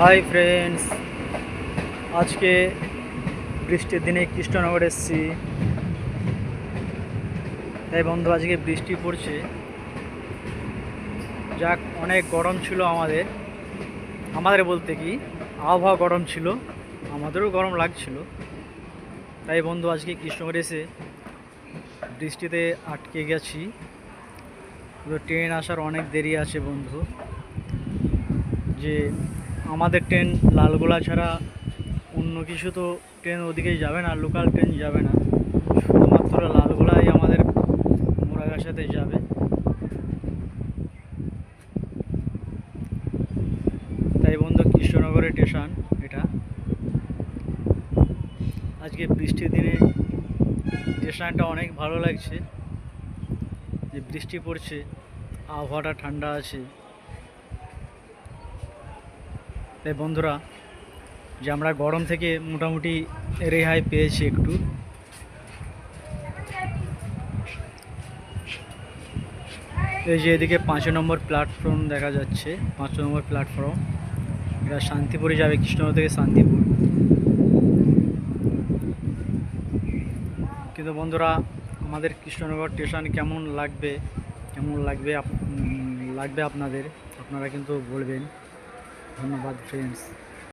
Hi friends, আজকে বৃষ্টির দিনে কৃষ্ণনগর এসেছি। তাই বন্ধু, আজকে বৃষ্টি পড়ছে। যাক, অনেক গরম ছিল আমাদের বলতে কি, আবহাওয়া গরম ছিল, আমাদেরও গরম লাগছিল। তাই বন্ধু, আজকে কৃষ্ণনগর এসে বৃষ্টিতে আটকে গেছি। ট্রেন আসার অনেক দেরি আছে বন্ধু। যে আমাদের ট্রেন লালগোলা ছাড়া অন্য কিছু তো ট্রেন ওদিকে যাবে না, লোকাল ট্রেন যাবে না, শুধুমাত্র লালগোলাই আমাদের মোড়াগাছাতে যাবে। তাই বন্ধু, কৃষ্ণনগরের স্টেশন এটা। আজকে বৃষ্টির দিনে স্টেশনটা অনেক ভালো লাগছে, যে বৃষ্টি পড়ছে, আবহাওয়াটা ঠান্ডা আছে। তাই বন্ধুরা, যে আমরা গরম থেকে মোটামুটি রেহাই পেয়েছি একটু। এই যে এদিকে 5 নম্বর প্ল্যাটফর্ম দেখা যাচ্ছে, 5 নম্বর প্ল্যাটফর্ম। এটা শান্তিপুরে যাবে, কৃষ্ণনগর থেকে শান্তিপুর। কিন্তু বন্ধুরা, আমাদের কৃষ্ণনগর স্টেশন কেমন লাগবে আপনারা কিন্তু বলবেন। ধন্যবাদ ফ্রেন্ডস।